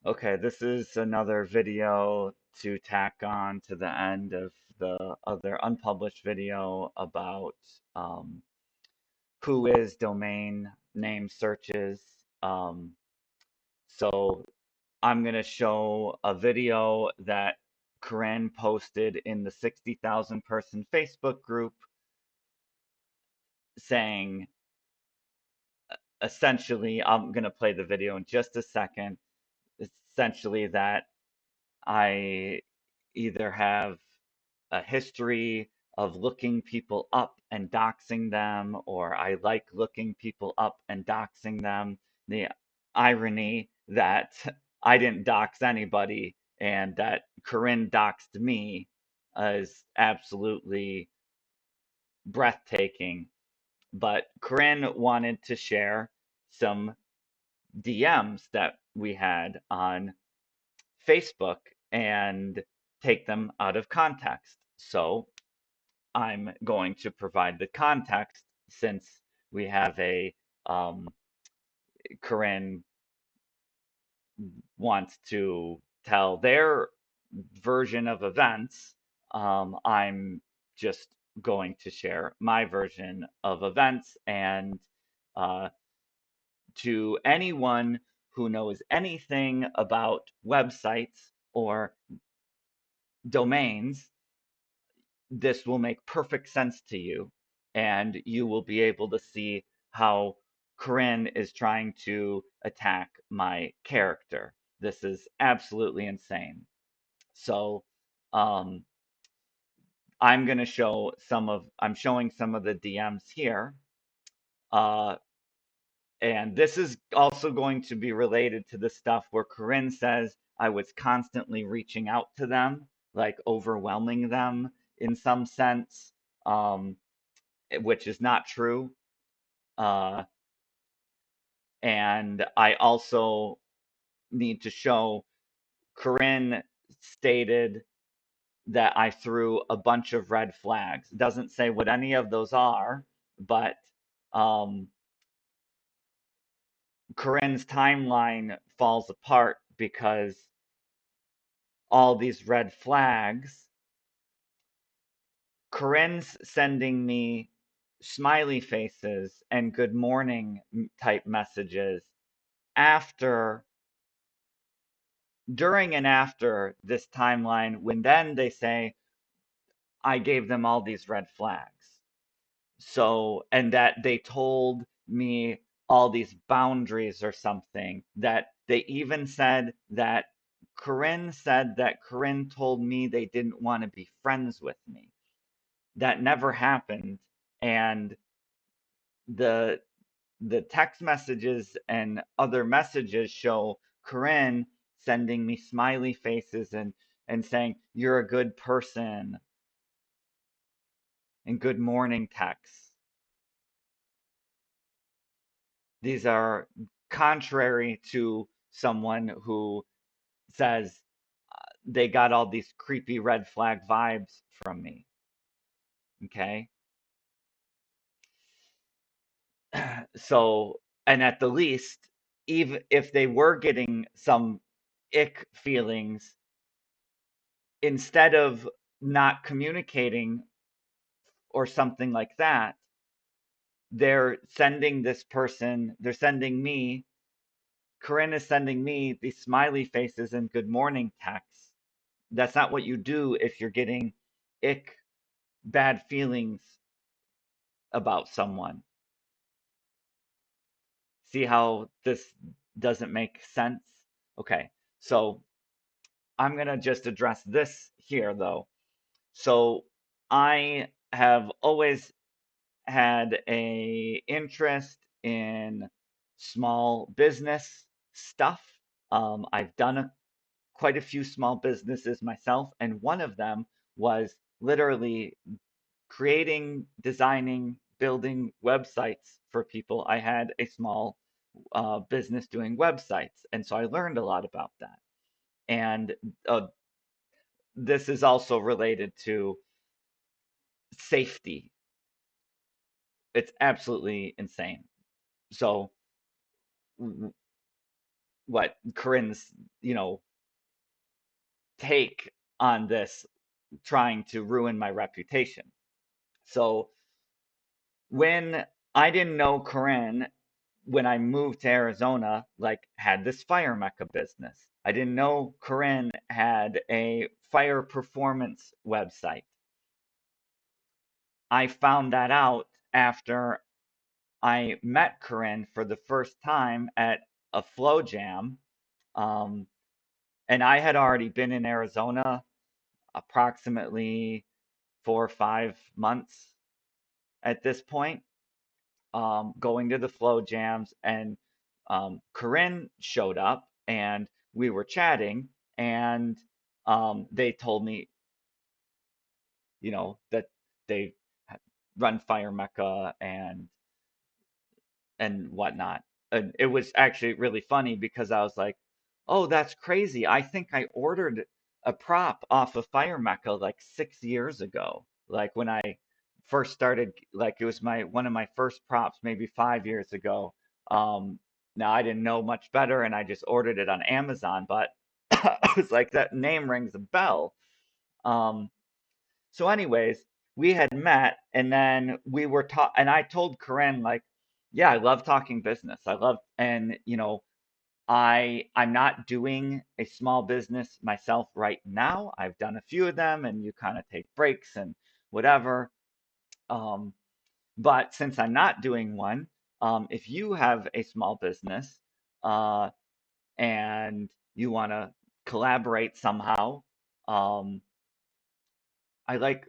Okay, this is another video to tack on to the end of the other unpublished video about um, who is domain name searches. Um, so I'm going to show a video that Corrine posted in the 60,000 person Facebook group saying essentially, I'm going to play the video in just a second, essentially that I either have a history of looking people up and doxing them, or I like looking people up and doxing them. The irony that I didn't dox anybody and that Corinne doxed me is absolutely breathtaking. But Corinne wanted to share some DMs that we had on Facebook and take them out of context. So I'm going to provide the context since we have a um, Corinne wants to tell their version of events. I'm just going to share my version of events and uh, to anyone who knows anything about websites or domains, this will make perfect sense to you, and you will be able to see how Corinne is trying to attack my character. This is absolutely insane. So, um, I'm showing some of the DMs here. Uh, and this is also going to be related to the stuff where Corinne says I was constantly reaching out to them, like overwhelming them in some sense. Um, which is not true. Uh, and I also need to show Corinne stated that I threw a bunch of red flags. It doesn't say what any of those are, but um, Corinne's timeline falls apart because all these red flags, Corinne's sending me smiley faces and good morning type messages after during and after this timeline when then they say I gave them all these red flags. So, and that they told me all these boundaries or something, that they even said that Corinne told me they didn't want to be friends with me. That never happened. And the the text messages and other messages show Corinne sending me smiley faces and saying you're a good person and good morning texts. These are contrary to someone who says they got all these creepy red flag vibes from me. Okay. So, and at the least, even if they were getting some ick feelings, instead of not communicating or something like that, they're sending me, Corinne is sending me these smiley faces and good morning texts. That's not what you do if you're getting ick, bad feelings about someone. See how this doesn't make sense? Okay, so I'm going to just address this here though. So I have always had a interest in small business stuff. I've done quite a few small businesses myself, and one of them was literally creating, designing, building websites for people. I had a small business doing websites, and so I learned a lot about that. And uh, this is also related to safety. It's absolutely insane. So what Corinne's, you know, take on this, trying to ruin my reputation. So when I didn't know Corinne, when I moved to Arizona, like had this fire mecca business. I didn't know Corinne had a fire performance website. I found that out after I met Corinne for the first time at a flow jam. Um, and I had already been in Arizona approximately 4 or 5 months at this point, going to the flow jams. And Corinne showed up and we were chatting. And they told me, that they run Fire Mecca and whatnot. And it was actually really funny because I was like, oh, that's crazy. I think I ordered a prop off of Fire Mecca like 6 years ago. Like when I first started, like it was my one of my first props maybe 5 years ago. Um, Now I didn't know much better and I just ordered it on Amazon, but I was like, that name rings a bell. Um, so, anyways, we had met, and then we were and I told Corinne like, yeah, I love talking business. I love, and I'm not doing a small business myself right now. I've done a few of them, and you kind of take breaks and whatever. Um, but since I'm not doing one, if you have a small business, uh, and you want to collaborate somehow, um, I like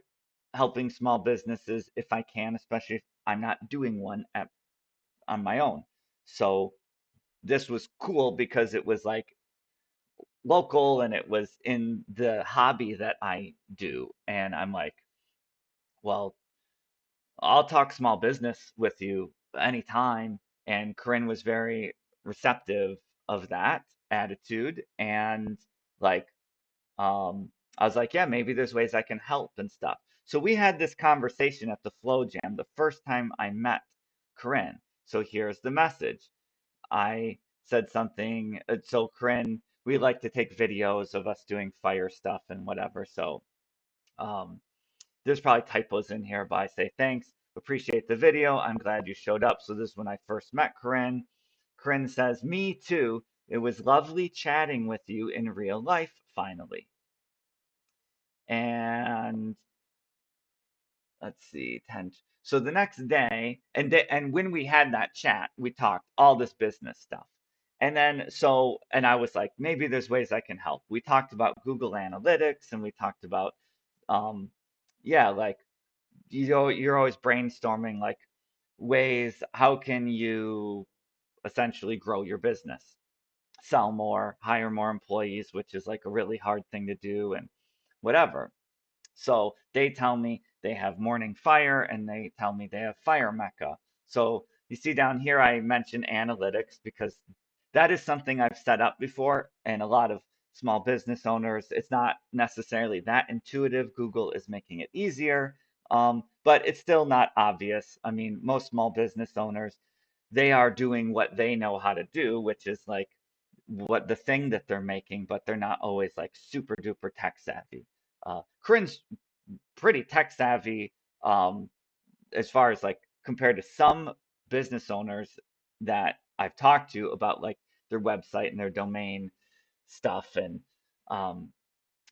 helping small businesses if I can, especially if I'm not doing one on my own. So this was cool because it was like local and it was in the hobby that I do. And I'm like, well, I'll talk small business with you anytime. And Corinne was very receptive of that attitude. And like, I was like, yeah, maybe there's ways I can help and stuff. So we had this conversation at the Flow Jam the first time I met Corinne. So here's the message. I said something. So Corinne, we like to take videos of us doing fire stuff and whatever. So um, there's probably typos in here, but I say thanks. Appreciate the video. I'm glad you showed up. So this is when I first met Corinne. Corinne says, me too. It was lovely chatting with you in real life, finally. And let's see, 10. So the next day, and when we had that chat, we talked all this business stuff. And then and I was like, maybe there's ways I can help. We talked about Google Analytics and we talked about um yeah, like you're always brainstorming like ways how can you essentially grow your business, sell more, hire more employees, which is like a really hard thing to do and whatever. So they tell me they have morning fire and they tell me they have fire mecca. So you see down here, I mentioned analytics because that is something I've set up before. And a lot of small business owners, it's not necessarily that intuitive. Google is making it easier, but it's still not obvious. I mean, most small business owners, they are doing what they know how to do, which is like what the thing that they're making, but they're not always like super duper tech savvy. Corinne's pretty tech savvy, um, as far as like compared to some business owners that I've talked to about like their website and their domain stuff. And um,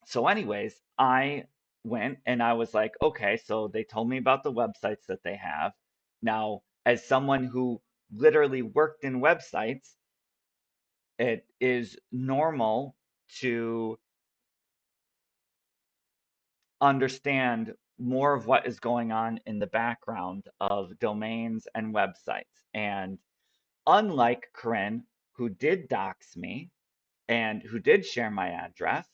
so, anyways, I went and I was like, okay, so they told me about the websites that they have. Now, as someone who literally worked in websites, it is normal to understand more of what is going on in the background of domains and websites. And unlike Corinne, who did dox me and who did share my address,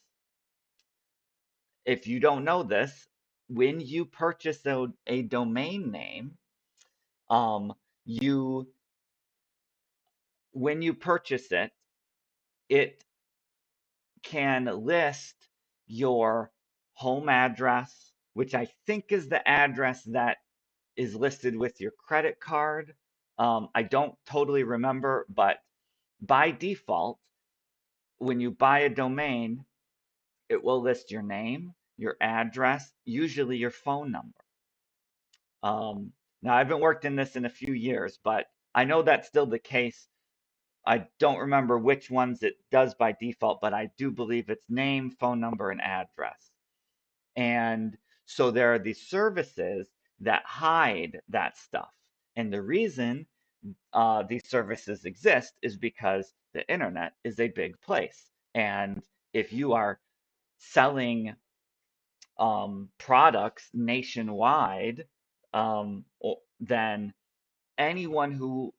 if you don't know this, when you purchase a domain name, um, you when you purchase it, it can list your home address, which I think is the address that is listed with your credit card. I don't totally remember, but by default, when you buy a domain, it will list your name, your address, usually your phone number. Um, Now, I haven't worked in this in a few years, but I know that's still the case. I don't remember which ones it does by default, but I do believe it's name, phone number, and address. And so there are these services that hide that stuff. And the reason these services exist is because the internet is a big place. And if you are selling products nationwide, then anyone who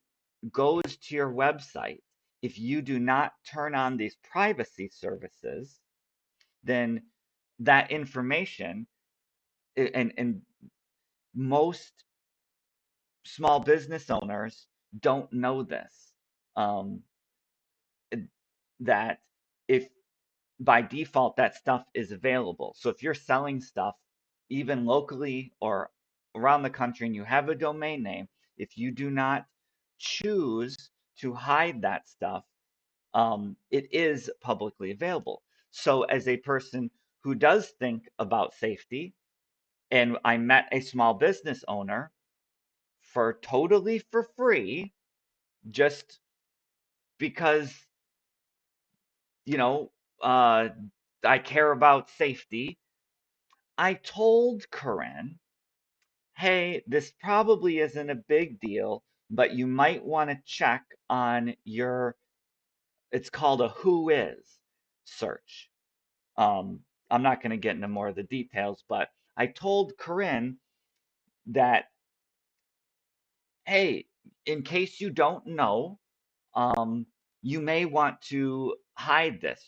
goes to your website, if you do not turn on these privacy services, then that information, and most small business owners don't know this, um, that if by default that stuff is available. So if you're selling stuff even locally or around the country and you have a domain name, if you do not choose to hide that stuff, it is publicly available. So as a person who does think about safety, and I met a small business owner for totally for free, just because, you know, uh, I care about safety. I told Corrine, hey, this probably isn't a big deal, but you might want to check on your, it's called a Whois search. Um, I'm not going to get into more of the details, but I told Corrine that, hey, in case you don't know, um, you may want to hide this.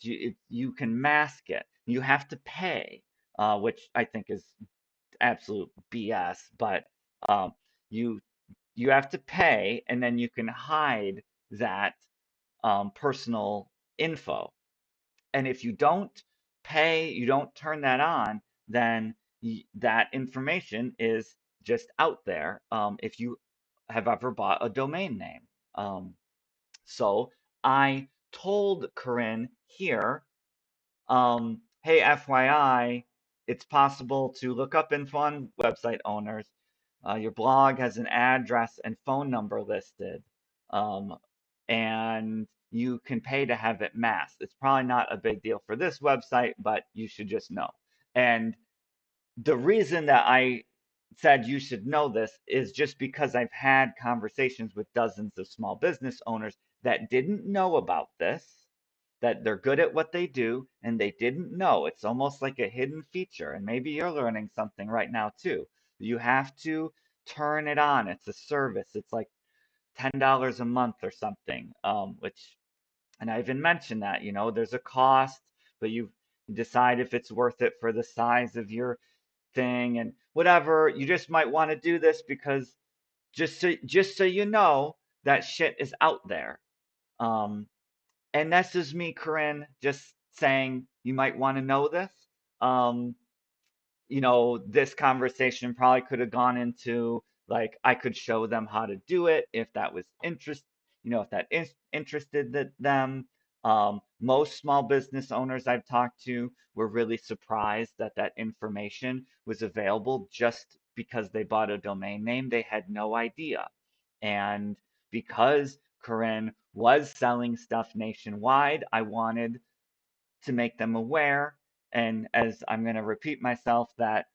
You can mask it. You have to pay, which I think is absolute BS, but um, you you have to pay, and then you can hide that personal info. And if you don't pay, you don't turn that on, then that information is just out there. If you have ever bought a domain name, um, so I told Corinne here, hey, FYI, it's possible to look up info on website owners. Your blog has an address and phone number listed, um, and you can pay to have it masked. It's probably not a big deal for this website, but you should just know. And the reason that I said you should know this is just because I've had conversations with dozens of small business owners that didn't know about this, that they're good at what they do, and they didn't know. It's almost like a hidden feature, and maybe you're learning something right now too. You have to turn it on. It's a service. It's like $10 a month or something, which, and I even mentioned that, there's a cost, but you decide if it's worth it for the size of your thing and whatever. You just might want to do this because just so you know that shit is out there. Um, and that's just me, Corinne, just saying you might want to know this. Um, this conversation probably could have gone into, like, I could show them how to do it if that was if that is interested them. Most small business owners I've talked to were really surprised that that information was available just because they bought a domain name. They had no idea. And because Corinne was selling stuff nationwide, I wanted to make them aware. And as I'm going to repeat myself, that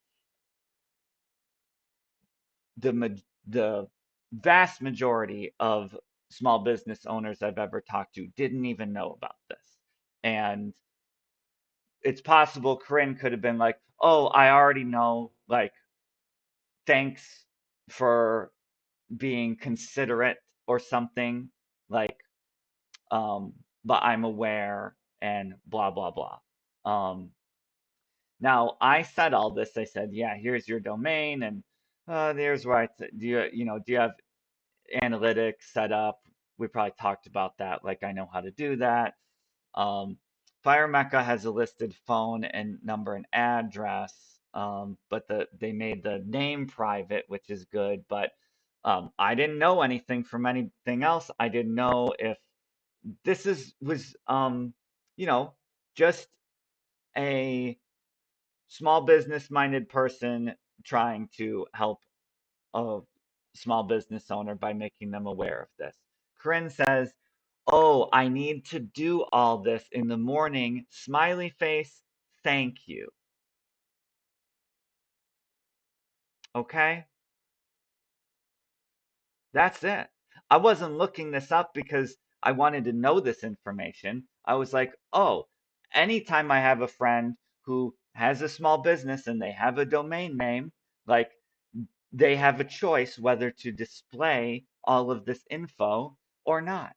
the vast majority of small business owners I've ever talked to didn't even know about this. And it's possible Corinne could have been like, "Oh, I already know. Like, thanks for being considerate or something." Like, um, but I'm aware and blah blah blah. Um, Now I said all this. I said, "Yeah, here's your domain, and there's where do you have analytics set up?" We probably talked about that. Like, I know how to do that. Um, Fire Mecca has a listed phone and number and address, but they made the name private, which is good. But I didn't know anything from anything else. I didn't know if this was just a small business minded person trying to help a small business owner by making them aware of this. Corrine says, "Oh, I need to do all this in the morning. Smiley face, thank you." Okay? That's it. I wasn't looking this up because I wanted to know this information. I was like, oh, anytime I have a friend who has a small business and they have a domain name, like they have a choice whether to display all of this info or not.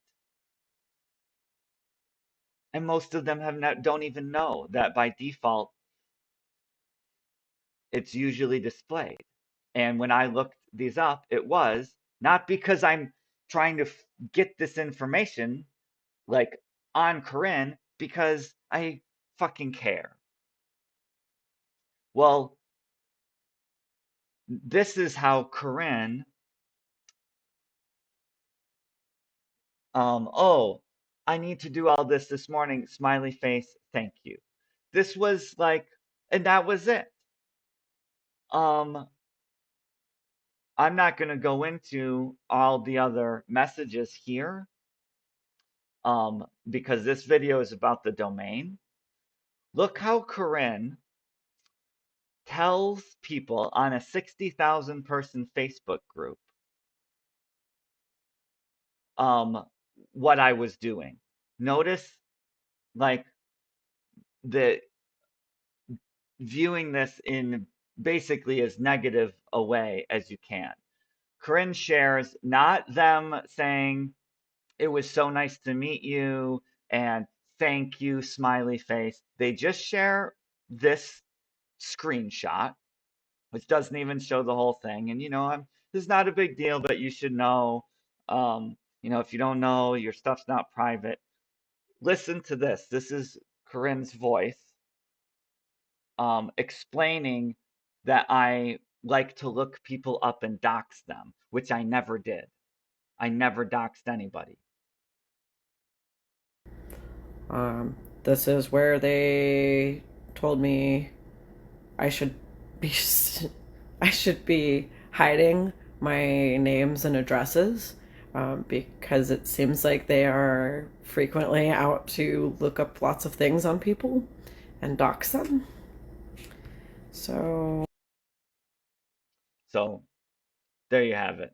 And most of them don't even know that by default it's usually displayed. And when I looked these up, it was not because I'm trying to get this information like on Corrine because I fucking care. Well, this is how Corrine, oh, I need to do all this morning, smiley face, thank you. This was like, and that was it. Um, I'm not going to go into all the other messages here, because this video is about the domain. Look how Corrine tells people on a 60,000 person Facebook group um, what I was doing. Notice, like, the viewing this in basically as negative a way as you can. Corinne shares not them saying, "It was so nice to meet you," and "thank you," smiley face. They just share this screenshot, which doesn't even show the whole thing. And, this is not a big deal, but you should know. If you don't know, your stuff's not private. Listen to this. This is Corinne's voice, explaining that I like to look people up and dox them, which I never did. I never doxed anybody. Um, this is where they told me I should be I should be hiding my names and addresses, because it seems like they are frequently out to look up lots of things on people and dox them. So So there you have it.